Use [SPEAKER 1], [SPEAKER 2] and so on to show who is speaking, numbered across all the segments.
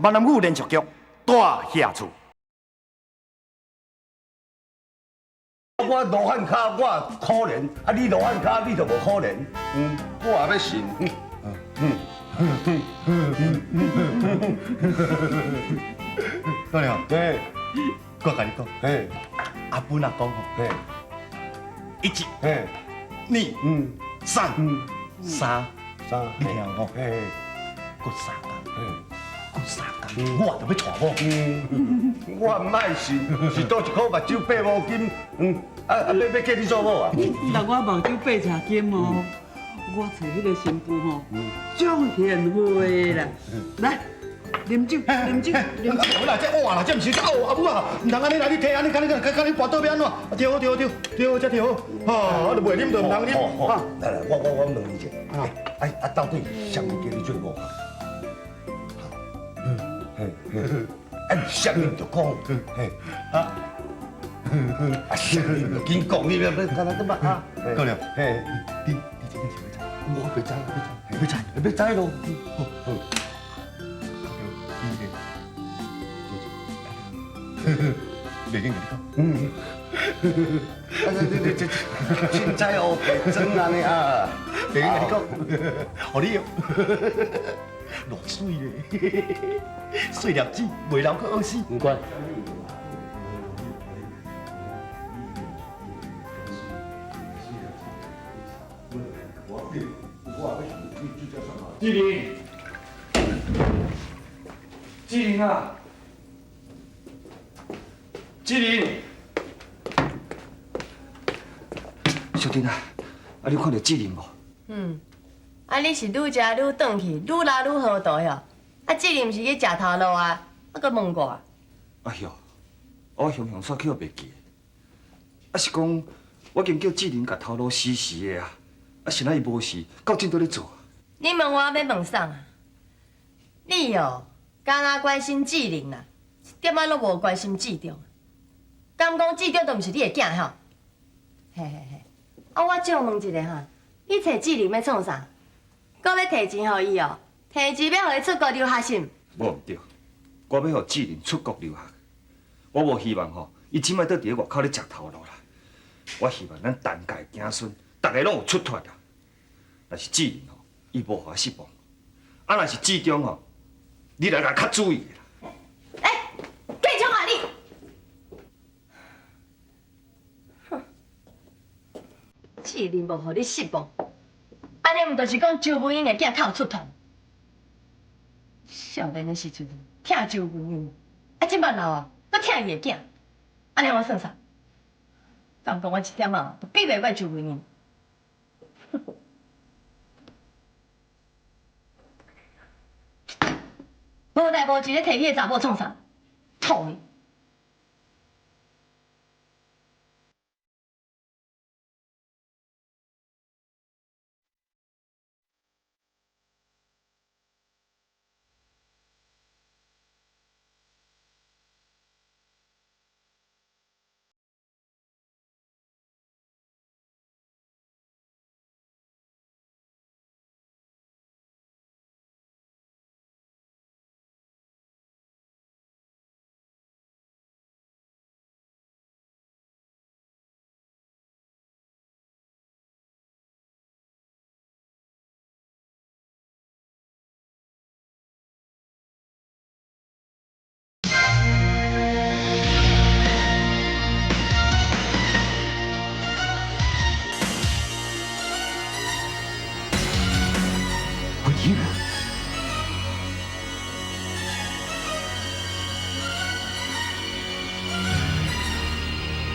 [SPEAKER 1] 闽南语连续剧大下厝。
[SPEAKER 2] 我罗汉脚，我可怜，啊，你罗汉脚，你就无可怜。我也要信。
[SPEAKER 3] 老娘，
[SPEAKER 2] 嘿，
[SPEAKER 3] 我甲你讲，
[SPEAKER 2] 嘿，
[SPEAKER 3] 阿本啊讲吼，
[SPEAKER 2] 嘿，
[SPEAKER 3] 一级、
[SPEAKER 2] 嘿，
[SPEAKER 3] 二、三，
[SPEAKER 2] 三，
[SPEAKER 3] 你听有无？
[SPEAKER 2] 嘿，
[SPEAKER 3] 过三工，
[SPEAKER 2] 嘿。
[SPEAKER 3] 过三工，我就要娶某。
[SPEAKER 2] 我唔爱信，是多一颗目睭八毛金，要叫你做某啊？
[SPEAKER 4] 那我目睭八茶金哦，我找迄个新妇吼，足贤惠啦。来，啉酒，啉酒，啉酒。
[SPEAKER 3] 我啦，这哇啦，这唔是这阿母啊，唔通安尼来你摕安尼，甲你跋倒要安怎？对好，这对好，啊，你袂啉就唔通啉。
[SPEAKER 2] 好，来，我问你者，到底谁会叫你做某啊？谁人就讲，谁人就紧讲，你要干那干嘛啊？
[SPEAKER 3] 够了，
[SPEAKER 2] 嘿，
[SPEAKER 3] 你这件事要知，
[SPEAKER 2] 我袂知，
[SPEAKER 3] 要知咯。袂紧甲你讲。
[SPEAKER 2] 凊彩乌白装安尼啊！
[SPEAKER 3] 袂紧甲你讲，互你哦，偌水咧，细粒子袂流去恶死。
[SPEAKER 2] 唔管。
[SPEAKER 1] 志玲，志玲啊，志玲，小丁啊，你看到志玲无？
[SPEAKER 5] 你是愈食愈转去，愈拉愈好大哟。志玲毋是去食头路啊，搁问我。
[SPEAKER 1] 哎哟，我雄煞去袂记，是讲我经叫志玲甲头路死死的啊，是哪伊无事，到今都咧做。
[SPEAKER 5] 你问我要问啥啊？你哦，敢若关心志玲啦，一点仔拢无关心志忠。敢讲志忠都毋是你的囝吼？嘿，我借问一下哈，你找志玲要创啥？搁要摕钱互伊哦？摕钱要互伊出国留学是毋？
[SPEAKER 1] 无毋对，我要互志玲出国留学，我无希望吼，伊即摆倒伫咧外口咧食头路啦。我希望咱陈家子孙，大家拢有出头啦。若是志玲吼，伊无互我失望；若是志忠吼，你来甲较注意啦。
[SPEAKER 5] 继续啊你！哼，志玲无互你失望，安尼毋就是讲周文英的囝较有出头？少年的时阵疼周文英，即摆老啊，搁疼伊的囝，安尼我算啥？放讲我一点啊，都比袂过周文英。无代无志咧摕你的查某创啥？讨厌！
[SPEAKER 1] 不听。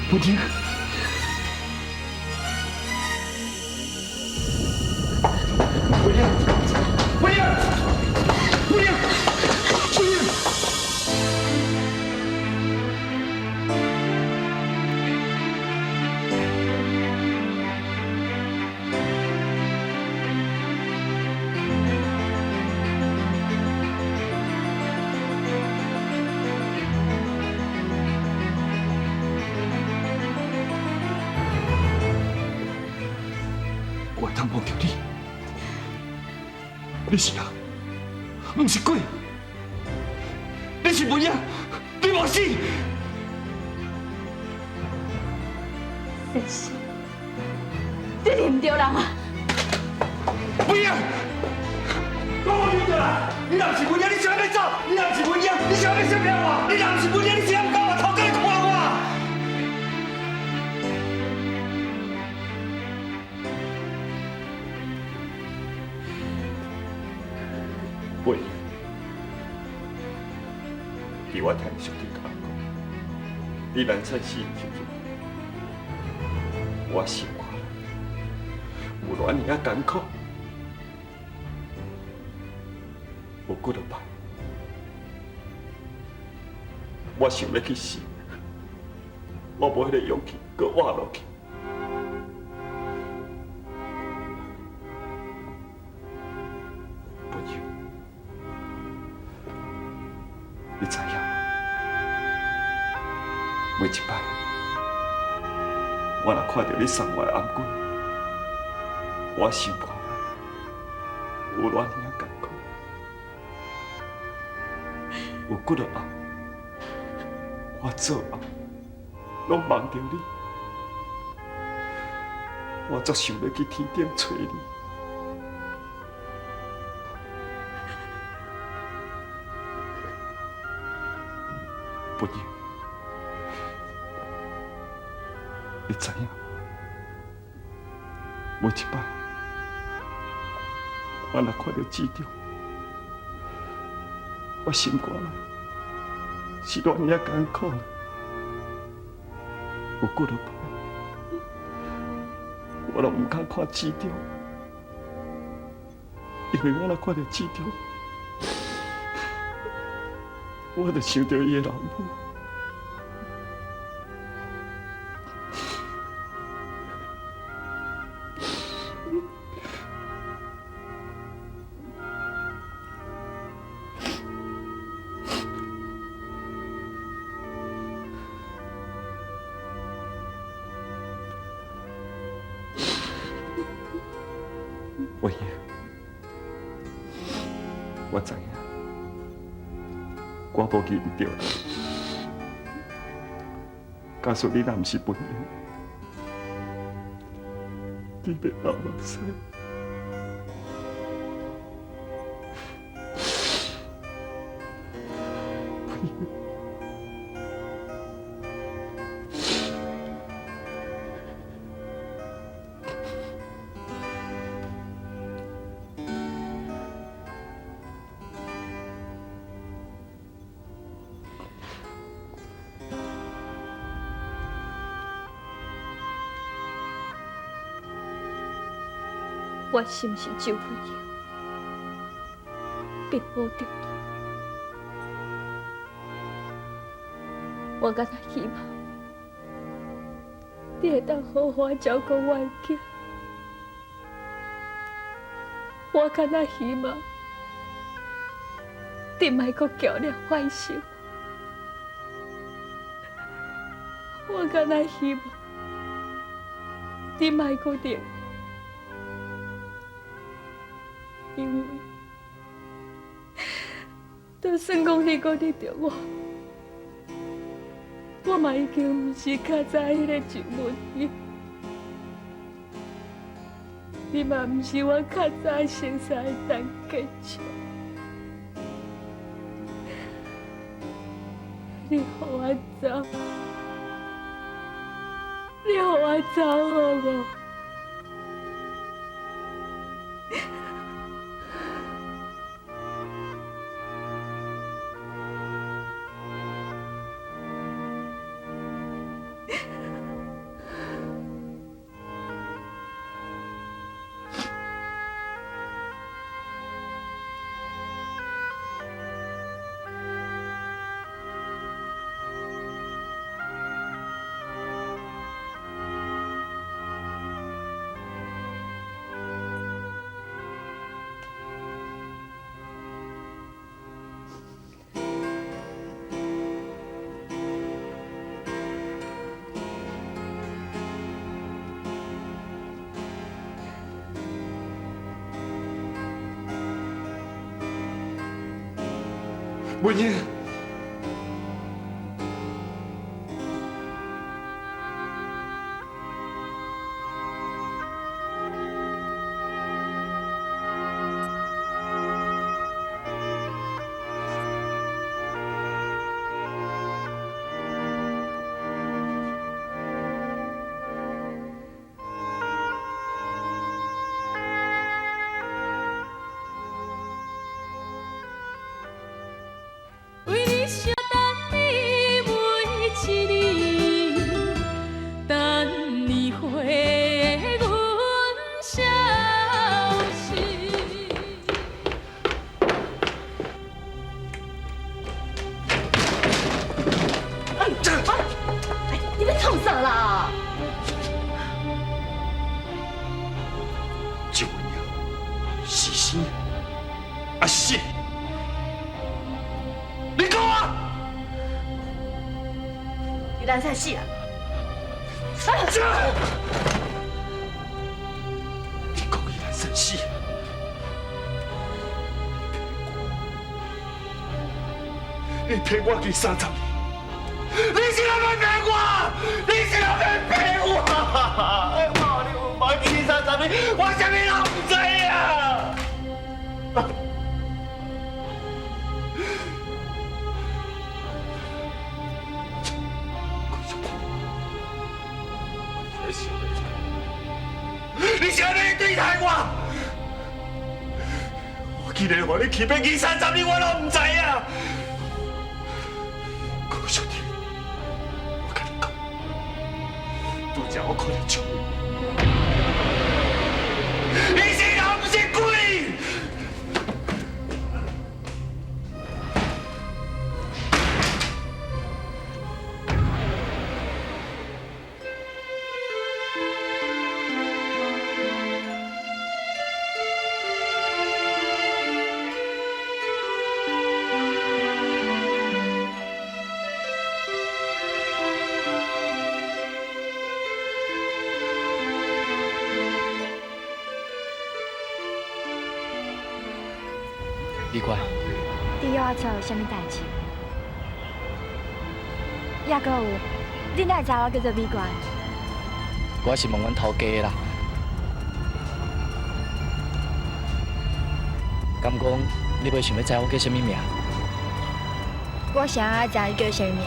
[SPEAKER 1] 不听，不听，不听，不听。我通望着你，你是人，不是鬼。是文英，你无死。
[SPEAKER 6] 真是，你认唔着人啊！
[SPEAKER 1] 文英，我无认得啦！你若不是文英，你想要走？你若不是文英，你想要杀了我？你若不是文英，你想要搞我头壳看我？文英，伫我听上帝讲过，你人生死的时阵，我心肝有偌尔啊艰苦，有几落摆，我想要去死，我无迄个勇气，搁活落去。不行，你知影无？每一摆，我若看到你送我的颔棍，我心肝有偌尔艰苦，有几落暗，我做暗，拢梦着你，我足想要去天顶找你。不要，你知影？每一摆，我若看到市长，我心肝内是偌尔艰苦，有几落摆，我都唔敢看市长，因为我若看到市长，我就想到伊的老母。文英，我知影，我无认着你。假使你若不是文英，你要流目屎。文英，
[SPEAKER 6] 我心是救不了，并无着你。我敢若希望你会当好好照顾我的囝。我敢若希望你莫阁叫了坏心。我敢若希望你莫阁了。因为，就算讲你搁得着我，我嘛已经不是较早迄个周文英，你嘛不是我较早生下的陈建秋。你予我走，你予我走好无？
[SPEAKER 1] 文英，你讲啊！
[SPEAKER 5] 你人生死啊！
[SPEAKER 1] 这，你讲伊人生死。你骗我去30年，你是要要骗我？你是要要骗我？你有冇去30年？我啥物拢唔知啊！你是要要对待我？我既然和你去骗去30年，我拢唔知啊！高兄弟，我跟你讲，拄则我看你笑，你是人不是鬼？
[SPEAKER 7] 李官，
[SPEAKER 6] 你又要找有啥物代志？也搁有，你哪会知我叫做美官？
[SPEAKER 7] 我是问阮头家的啦。敢讲你袂想要知我叫什么名？
[SPEAKER 6] 我想要知你叫啥物名？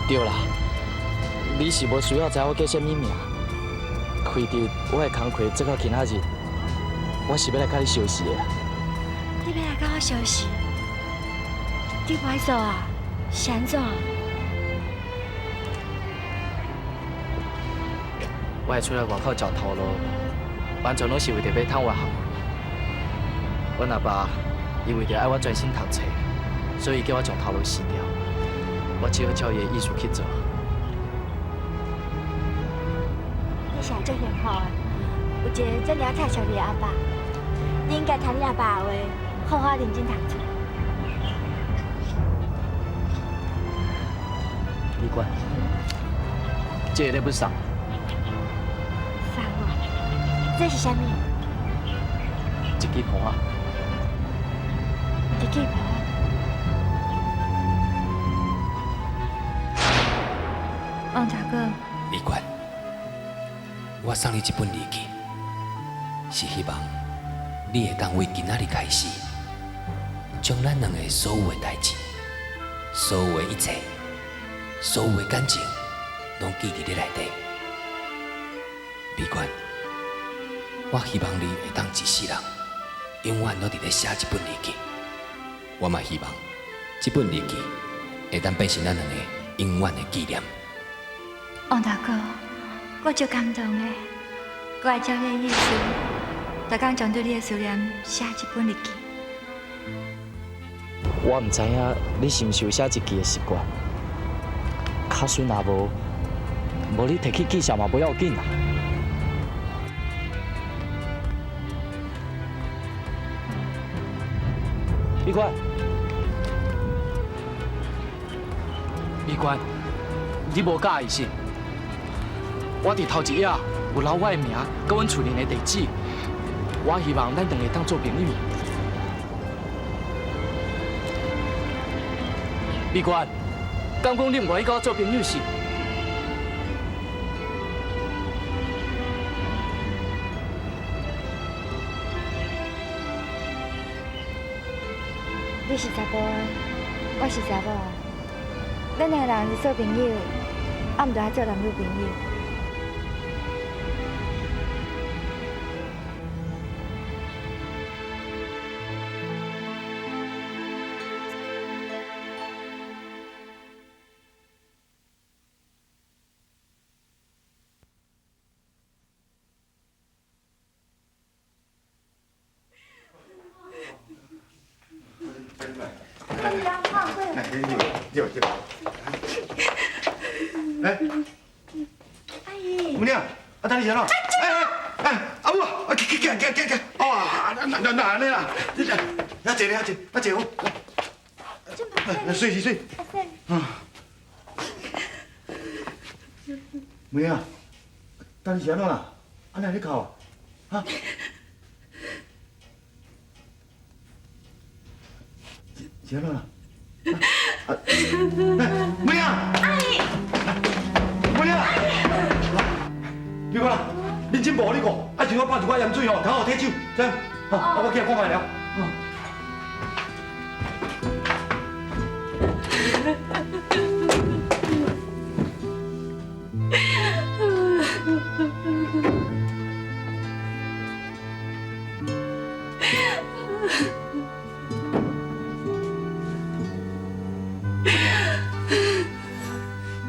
[SPEAKER 7] 对啦，你是无需要知我叫什么名。开直我的工课做到今仔日，我是要来甲你相识的。
[SPEAKER 6] 你要来甲我相识？你歹做啊？是安怎？
[SPEAKER 7] 我会出来外口找头路，完全拢是为着要趁外学。阮阿爸伊为着爱我专心读册，所以叫我将头路辞掉。我只好照伊的意思去做。
[SPEAKER 6] 你是足幸福的，有一个这了解小你的阿爸。你应该听你阿爸的话，好好认真读书。
[SPEAKER 7] 李官，这个礼物送。
[SPEAKER 6] 送我？这是啥物？
[SPEAKER 7] 一支盘啊。
[SPEAKER 6] 一支盘。王大哥。
[SPEAKER 8] 李官，我送你一本日记，是希望你会当为今仔日开始，将咱两个所有的代志、所有的一切、所有的感情，拢记伫你内底。李官，我希望你会当一世人，永远都伫咧写一本日记。我嘛希望这本日记会当变成咱两个永远的纪念。
[SPEAKER 6] 王大哥，我足感动的，我会照你的意思，逐工将对你的思念写一本日记。
[SPEAKER 7] 我唔知影你是毋是有写日记的习惯，卡水若无你摕去记下嘛不要紧啦。李官，李官，你无介意是？我伫头一页有留我的名，甲阮厝里的地址。我希望咱两个当做朋友。李官，敢讲你唔愿意甲我做朋友是？
[SPEAKER 6] 你是查甫的，我是查某的，咱两个人是做朋友，啊，毋着爱做男女朋友。
[SPEAKER 3] 阿姨，母娘，啊，等你先咯。阿母，起，哇，哪呢啦？遐坐咧，遐坐，啊坐好。水是水。啊。妹啊，等你是安怎啦？安尼咧哭啊？哈？是安怎啦？妹啊！妹啊！你看，认真无你看，啊，就我泡一寡盐水哦，头后体酒，这样，好，我起来看卖了。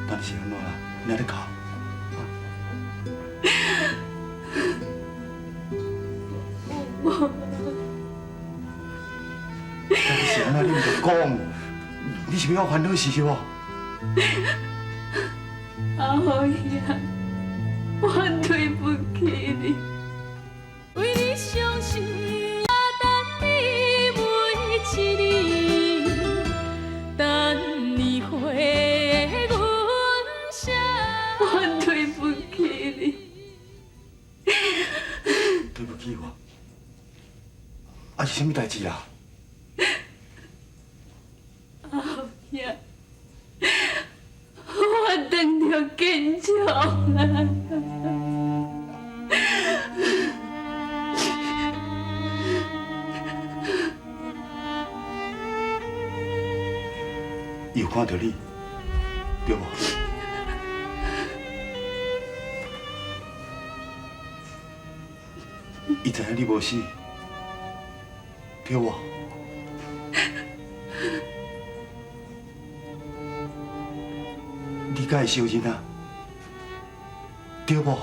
[SPEAKER 3] 但是安怎啦？你咧哭？但是安怎你唔着讲？你是要我烦恼事是无？
[SPEAKER 6] 阿豪呀，我对不起你。为你伤心，等你每一年，等你回阮声。我对不起你。
[SPEAKER 3] 对不起我。啊是什么代志啦？
[SPEAKER 6] 阿豪呀，我等着见证啊！
[SPEAKER 3] 伊有看到你，对无？伊知影你无死，对无？你敢会相信啊？对无？